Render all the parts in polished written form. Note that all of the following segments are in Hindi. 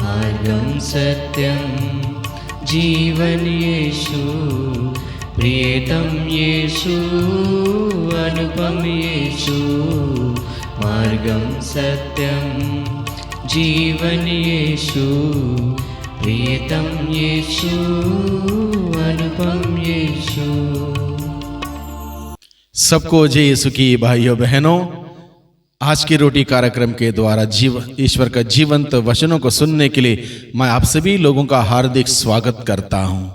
मार्गं सत्यं जीवन यीशु, प्रियतम यीशु, अनुपम यीशु। मार्गं सत्यं जीवन यीशु, प्रियतम यीशु, अनुपम यीशु। सबको जय यीशु की भाइयों बहनों, आज की रोटी कार्यक्रम के द्वारा ईश्वर का जीवंत वचनों को सुनने के लिए मैं आप सभी लोगों का हार्दिक स्वागत करता हूं।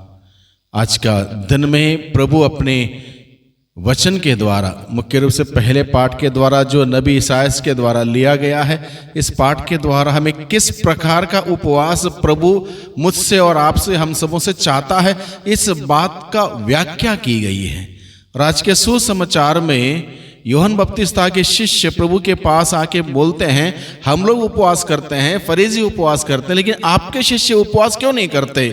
आज का दिन में प्रभु अपने वचन के द्वारा, मुख्य रूप से पहले पाठ के द्वारा जो नबी ईसायाह के द्वारा लिया गया है, इस पाठ के द्वारा हमें किस प्रकार का उपवास प्रभु मुझसे और आपसे, हम सबों से चाहता है, इस बात का व्याख्या की गई है। और आज के सुसमाचार में यूहन्ना बपतिस्ता के शिष्य प्रभु के पास आके बोलते हैं, हम लोग उपवास करते हैं, फरीसी उपवास करते हैं, लेकिन आपके शिष्य उपवास क्यों नहीं करते?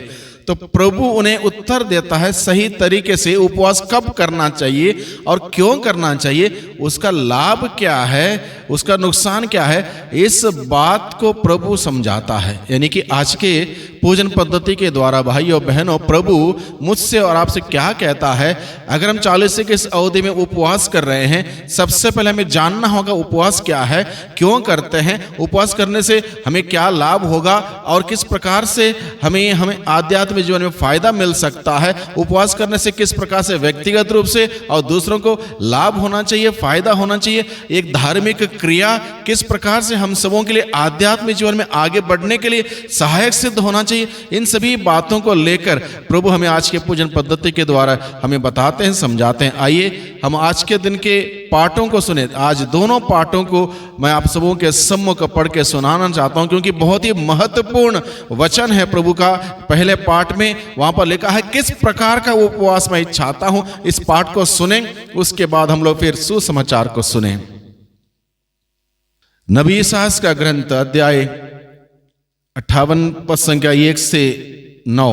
तो प्रभु उन्हें उत्तर देता है सही तरीके से उपवास कब करना चाहिए और क्यों करना चाहिए, उसका लाभ क्या है, उसका नुकसान क्या है, इस बात को प्रभु समझाता है। यानी कि आज के पूजन पद्धति के द्वारा भाइयों बहनों, प्रभु मुझसे और आपसे क्या कहता है? अगर हम 40 की इस अवधि में उपवास कर रहे हैं, सबसे पहले हमें जानना होगा उपवास क्या है, क्यों करते हैं, उपवास करने से हमें क्या लाभ होगा और किस प्रकार से हमें आध्यात्मिक जीवन में फायदा मिल सकता है। उपवास करने से किस प्रकार से व्यक्तिगत रूप से और दूसरों को लाभ होना चाहिए, फायदा होना चाहिए, एक धार्मिक क्रिया किस प्रकार से हम सबों के लिए आध्यात्मिक जीवन में आगे बढ़ने के लिए सहायक सिद्ध होना चाहिए, इन सभी बातों को लेकर प्रभु हमें आज के पूजन पद्धति के द्वारा हमें बताते हैं, समझाते हैं। आइए हम आज के दिन के पाठों को सुने। आज दोनों पाठों को मैं आप सबों के सम्मुख पढ़ के सुनाना चाहता हूं, क्योंकि बहुत ही महत्वपूर्ण वचन है प्रभु का। पहले पाठ में वहां पर लिखा है किस प्रकार का उपवास मैं चाहता हूं। इस पाठ को सुने, उसके बाद हम लोग फिर सुसमाचार को सुने। नबी ईसायाह का ग्रंथ अध्याय 58 पद संख्या 1 से 9।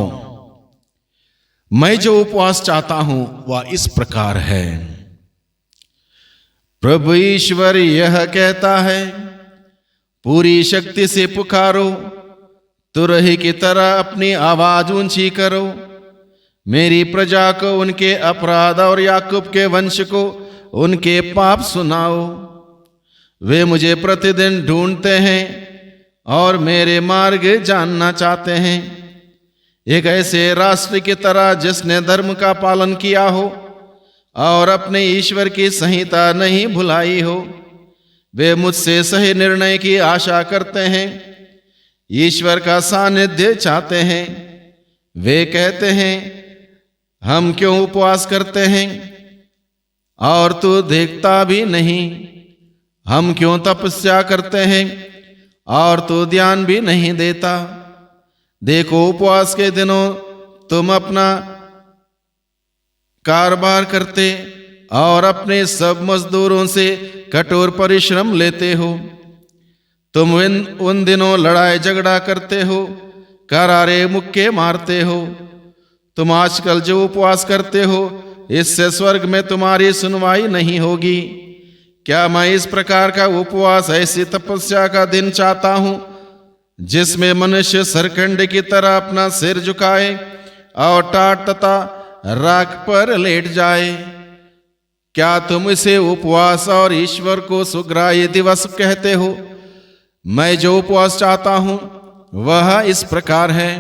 मैं जो उपवास चाहता हूं वह इस प्रकार है। प्रभु ईश्वर यह कहता है, पूरी शक्ति से पुकारो, तुरही की तरह अपनी आवाज ऊंची करो। मेरी प्रजा को उनके अपराध और याकूब के वंश को उनके पाप सुनाओ। वे मुझे प्रतिदिन ढूंढते हैं और मेरे मार्ग जानना चाहते हैं, एक ऐसे राष्ट्र की तरह जिसने धर्म का पालन किया हो और अपने ईश्वर की संहिता नहीं भुलाई हो। वे मुझसे सही निर्णय की आशा करते हैं, ईश्वर का सानिध्य चाहते हैं। वे कहते हैं, हम क्यों उपवास करते हैं और तू देखता भी नहीं? हम क्यों तपस्या करते हैं और तू ध्यान भी नहीं देता? देखो, उपवास के दिनों तुम अपना कारोबार करते और अपने सब मजदूरों से कठोर परिश्रम लेते हो। तुम उन दिनों लड़ाई झगड़ा करते हो, करारे मुक्के मारते हो। तुम आजकल जो उपवास करते हो, इससे स्वर्ग में तुम्हारी सुनवाई नहीं होगी। क्या मैं इस प्रकार का उपवास, ऐसी तपस्या का दिन चाहता हूं जिसमें मनुष्य सरकंडे की तरह अपना सिर झुकाए और टाट तथा राख पर लेट जाए? क्या तुम इसे उपवास और ईश्वर को सुग्राह्य दिवस कहते हो? मैं जो उपवास चाहता हूं वह इस प्रकार है।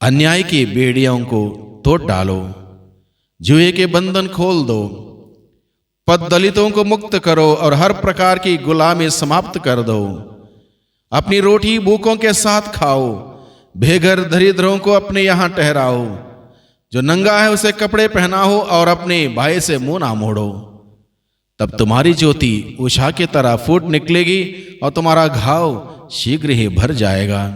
अन्याय की बेड़ियों को तोड़ डालो, जुए के बंधन खोल दो, पद दलितों को मुक्त करो और हर प्रकार की गुलामी समाप्त कर दो। अपनी रोटी भूखों के साथ खाओ, बेघर दरिद्रों को अपने यहां ठहराओ। जो नंगा है उसे कपड़े पहनाओ और अपने भाई से मुंह ना मोड़ो। तब तुम्हारी ज्योति उषा की तरह फूट निकलेगी और तुम्हारा घाव शीघ्र ही भर जाएगा।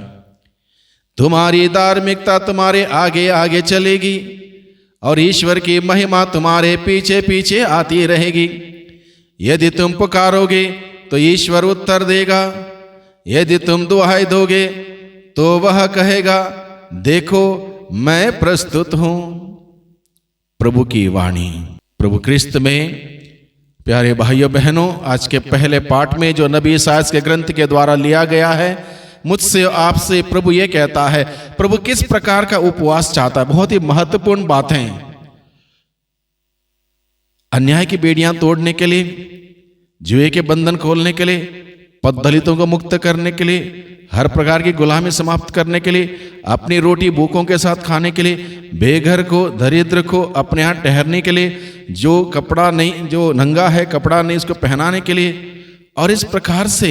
तुम्हारी धार्मिकता तुम्हारे आगे आगे चलेगी और ईश्वर की महिमा तुम्हारे पीछे पीछे आती रहेगी। यदि तुम पुकारोगे तो ईश्वर उत्तर देगा, यदि तुम दुहाई दोगे तो वह कहेगा, देखो मैं प्रस्तुत हूं। प्रभु की वाणी। प्रभु क्रिस्त में प्यारे भाइयों बहनों, आज के पहले पाठ में जो नबी ईसायाह के ग्रंथ के द्वारा लिया गया है, मुझसे आपसे प्रभु ये कहता है। प्रभु किस प्रकार का उपवास चाहता है? बहुत ही महत्वपूर्ण बातें, अन्याय की बेड़ियां तोड़ने के लिए, जुए के बंधन खोलने के लिए, पददलितों को मुक्त करने के लिए, हर प्रकार की गुलामी समाप्त करने के लिए, अपनी रोटी भूखों के साथ खाने के लिए, बेघर को दरिद्र को अपने यहाँ ठहरने के लिए, जो कपड़ा नहीं, जो नंगा है कपड़ा नहीं उसको पहनाने के लिए। और इस प्रकार से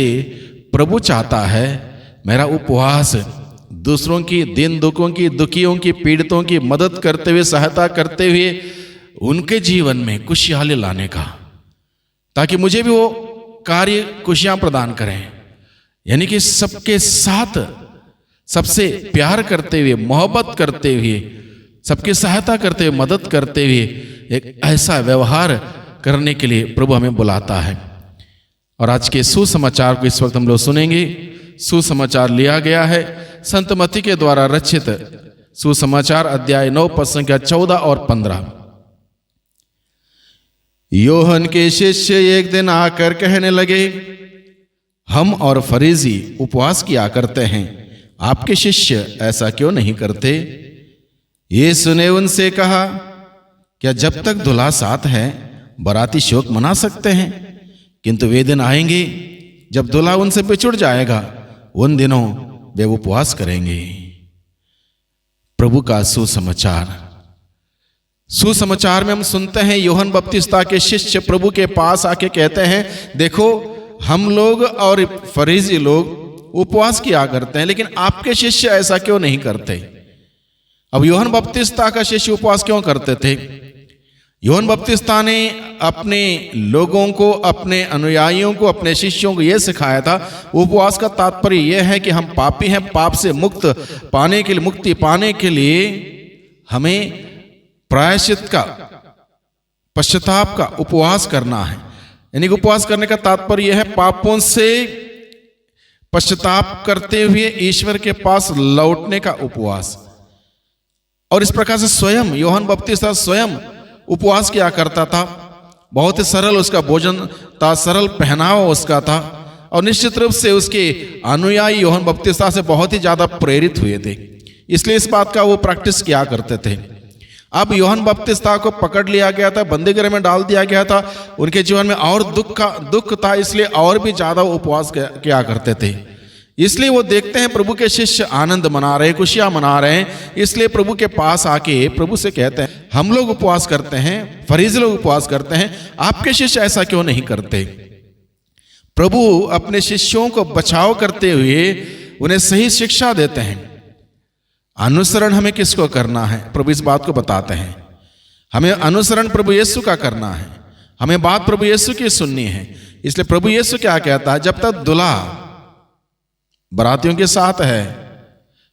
प्रभु चाहता है मेरा उपवास दूसरों की दिन दुखों की, दुखियों की, पीड़ितों की मदद करते हुए, सहायता करते हुए उनके जीवन में खुशहाली लाने का, ताकि मुझे भी वो कार्य खुशियां प्रदान करें। यानी कि सबके साथ सबसे प्यार करते हुए, मोहब्बत करते हुए, सबकी सहायता करते हुए, मदद करते हुए एक ऐसा व्यवहार करने के लिए प्रभु हमें बुलाता है। और आज के सुसमाचार को इस वक्त हम लोग सुनेंगे। सुसमाचार लिया गया है संत मत्ती के द्वारा रचित सुसमाचार अध्याय 9 पद संख्या 14 और 15। योहन के शिष्य एक दिन आकर कहने लगे, हम और फरीसी उपवास किया करते हैं, आपके शिष्य ऐसा क्यों नहीं करते? यीशु ने उनसे कहा, क्या जब तक दूल्हा साथ है बाराती शोक मना सकते हैं? किंतु वे दिन आएंगे जब दूल्हा उनसे बिछुड़ जाएगा, उन दिनों वे उपवास करेंगे। प्रभु का सुसमाचार। सुसमाचार में हम सुनते हैं यूहन्ना बपतिस्ता के शिष्य प्रभु के पास आके कहते हैं, देखो हम लोग और फरीसी लोग उपवास किया करते हैं, लेकिन आपके शिष्य ऐसा क्यों नहीं करते? अब यूहन्ना बपतिस्ता का शिष्य उपवास क्यों करते थे? यूहन्ना बपतिस्ता ने अपने लोगों को, अपने अनुयायियों को, अपने शिष्यों को यह सिखाया था, उपवास का तात्पर्य यह है कि हम पापी हैं, पाप से मुक्त पाने के लिए, मुक्ति पाने के लिए हमें प्रायश्चित का, पश्चाताप का उपवास करना है। यानी कि उपवास करने का तात्पर्य यह है पापों से पश्चाताप करते हुए ईश्वर के पास लौटने का उपवास। और इस प्रकार से स्वयं यूहन्ना बपतिस्ता स्वयं उपवास किया करता था। बहुत ही सरल उसका भोजन था, सरल पहनावा उसका था, और निश्चित रूप से उसके अनुयायी यूहन्ना बपतिस्ता से बहुत ही ज्यादा प्रेरित हुए थे, इसलिए इस बात का वो प्रैक्टिस किया करते थे। अब यूहन्ना बपतिस्ता को पकड़ लिया गया था, बंदीगृह में डाल दिया गया था, उनके जीवन में और दुख था, इसलिए और भी ज्यादा उपवास किया करते थे। इसलिए वो देखते हैं प्रभु के शिष्य आनंद मना रहे, खुशियां मना रहे हैं, इसलिए प्रभु के पास आके प्रभु से कहते हैं, हम लोग उपवास करते हैं, फरीसी लोग उपवास करते हैं, आपके शिष्य ऐसा क्यों नहीं करते? प्रभु अपने शिष्यों को बचाव करते हुए उन्हें सही शिक्षा देते हैं। अनुसरण हमें किसको करना है? प्रभु इस बात को बताते हैं, हमें अनुसरण प्रभु यीशु का करना है, हमें बात प्रभु यीशु की सुननी है। इसलिए प्रभु यीशु क्या कहता है, जब तक दूल्हा बारातियों के साथ है,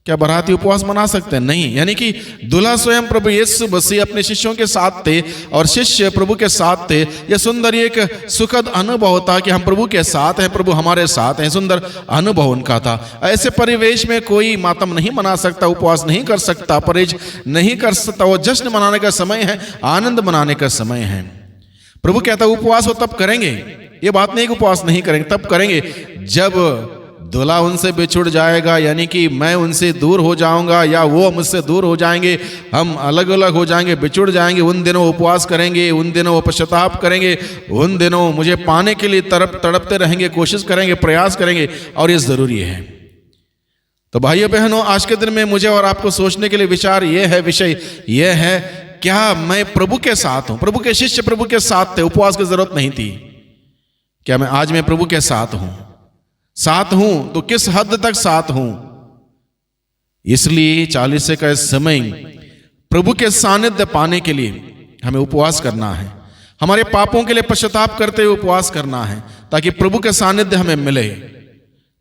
क्या बाराती उपवास मना सकते हैं? नहीं। यानी कि दूल्हा स्वयं प्रभु यीशु मसीह अपने शिष्यों के साथ थे और शिष्य प्रभु के साथ थे। यह सुंदर एक सुखद अनुभव था कि हम प्रभु के साथ हैं, प्रभु हमारे साथ हैं, सुंदर अनुभव उनका था। ऐसे परिवेश में कोई मातम नहीं मना सकता, उपवास नहीं कर सकता, परहेज नहीं कर सकता। वो जश्न मनाने का समय है, आनंद मनाने का समय है। प्रभु कहता है उपवास हो तब करेंगे, ये बात नहीं कि उपवास नहीं करेंगे, तब करेंगे जब दूल्हा उनसे बिछुड़ जाएगा, यानी कि मैं उनसे दूर हो जाऊंगा या वो मुझसे दूर हो जाएंगे, हम अलग अलग हो जाएंगे, बिछुड़ जाएंगे। उन दिनों उपवास करेंगे, उन दिनों वो पश्चाताप करेंगे, उन दिनों मुझे पाने के लिए तड़पते रहेंगे, कोशिश करेंगे, प्रयास करेंगे, और ये जरूरी है। तो भाइयों बहनों, आज के दिन में मुझे और आपको सोचने के लिए विचार ये है, विषय ये है, क्या मैं प्रभु के साथ हूं? प्रभु के शिष्य प्रभु के साथ थे, उपवास की जरूरत नहीं थी। क्या मैं आज मैं प्रभु के साथ हूं? साथ हूं तो किस हद तक साथ हूं? इसलिए 40 का समय प्रभु के सानिध्य पाने के लिए हमें उपवास करना है, हमारे पापों के लिए पश्चाताप करते हुए उपवास करना है, ताकि प्रभु के सानिध्य हमें मिले।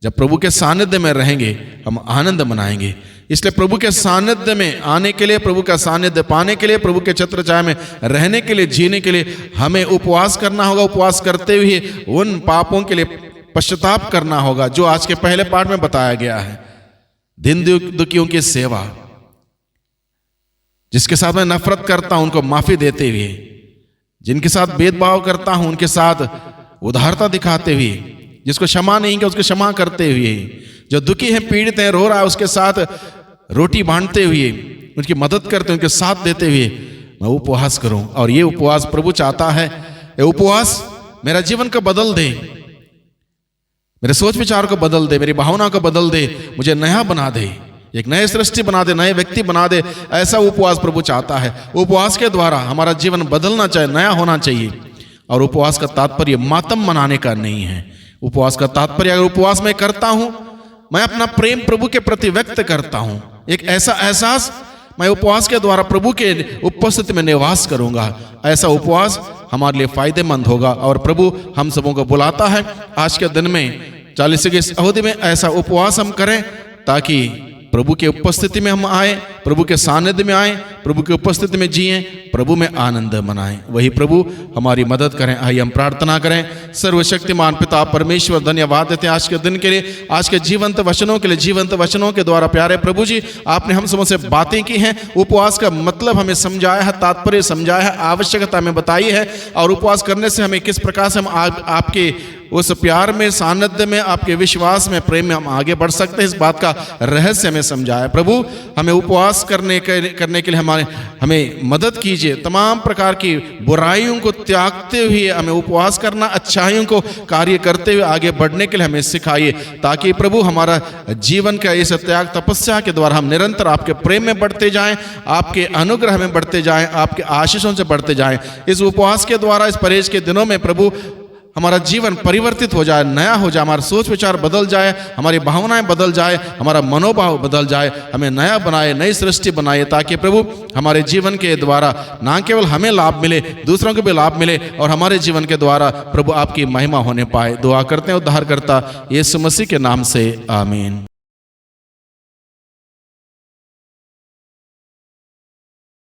जब प्रभु के सानिध्य में रहेंगे हम आनंद मनाएंगे। इसलिए प्रभु के सानिध्य में आने के लिए, प्रभु का सानिध्य पाने के लिए, प्रभु के छत्र छाया में रहने के लिए, जीने के लिए हमें उपवास करना होगा। उपवास करते हुए उन पापों के लिए पश्चाताप करना होगा जो आज के पहले पाठ में बताया गया है। दिन दुखियों की सेवा, जिसके साथ मैं नफरत करता हूं उनको माफी देते हुए, जिनके साथ भेदभाव करता हूं उनके साथ उदारता दिखाते हुए, जिसको क्षमा नहीं किया उसको क्षमा करते हुए, जो दुखी है, पीड़ित है, रो रहा है, उसके साथ रोटी बांटते हुए, उनकी मदद करते हुए, उनके साथ देते हुए मैं उपवास करूं। और ये उपवास प्रभु चाहता है, ये उपवास मेरा जीवन को बदल दे, मेरे सोच विचार को बदल दे, मेरी भावना को बदल दे, मुझे नया बना दे, एक नए सृष्टि बना दे, नए व्यक्ति बना दे। ऐसा उपवास प्रभु चाहता है। उपवास के द्वारा हमारा जीवन बदलना चाहिए, नया होना चाहिए। और उपवास का तात्पर्य मातम मनाने का नहीं है। उपवास का तात्पर्य, अगर उपवास मैं करता हूं, मैं अपना प्रेम प्रभु के प्रति व्यक्त करता हूं, एक ऐसा एहसास मैं उपवास के द्वारा प्रभु के उपस्थिति में निवास करूंगा। ऐसा उपवास हमारे लिए फायदेमंद होगा। और प्रभु हम सबों को बुलाता है आज के दिन में 40 की इस अवधि में ऐसा उपवास हम करें, ताकि प्रभु के उपस्थिति में हम आए, प्रभु के सानिध्य में आए, प्रभु की उपस्थिति में जिएं, प्रभु में आनंद मनाएं। वही प्रभु हमारी मदद करें। आइए हम प्रार्थना करें। सर्वशक्तिमान पिता परमेश्वर, धन्यवाद देते हैं आज के दिन के लिए, आज के जीवंत वचनों के लिए। जीवंत वचनों के द्वारा प्यारे प्रभु जी, आपने हम सबों से बातें की हैं, उपवास का मतलब हमें समझाया है, तात्पर्य समझाया है, आवश्यकता हमें बताई है, और उपवास करने से हमें किस प्रकार से हम आपके उस प्यार में, सानिध्य में, आपके विश्वास में, प्रेम में हम आगे बढ़ सकते हैं, इस बात का रहस्य हमें समझाया। प्रभु हमें उपवास करने के लिए हमें मदद कीजिए। तमाम प्रकार की बुराइयों को त्यागते हुए हमें उपवास करना, अच्छाइयों को कार्य करते हुए आगे बढ़ने के लिए हमें सिखाइए, ताकि प्रभु हमारा जीवन का इस त्याग तपस्या के द्वारा हम निरंतर आपके प्रेम में बढ़ते जाएं, आपके अनुग्रह में बढ़ते जाएं, आपके आशीषों से बढ़ते जाएं। इस उपवास के द्वारा, इस परहेज के दिनों में प्रभु हमारा जीवन परिवर्तित हो जाए, नया हो जाए, हमारा सोच विचार बदल जाए, हमारी भावनाएं बदल जाए, हमारा मनोभाव बदल जाए, हमें नया बनाए, नई सृष्टि बनाए, ताकि प्रभु हमारे जीवन के द्वारा ना केवल हमें लाभ मिले, दूसरों को भी लाभ मिले, और हमारे जीवन के द्वारा प्रभु आपकी महिमा होने पाए। दुआ करते हैं उद्धारकर्ता यीशु मसीह के नाम से, आमीन।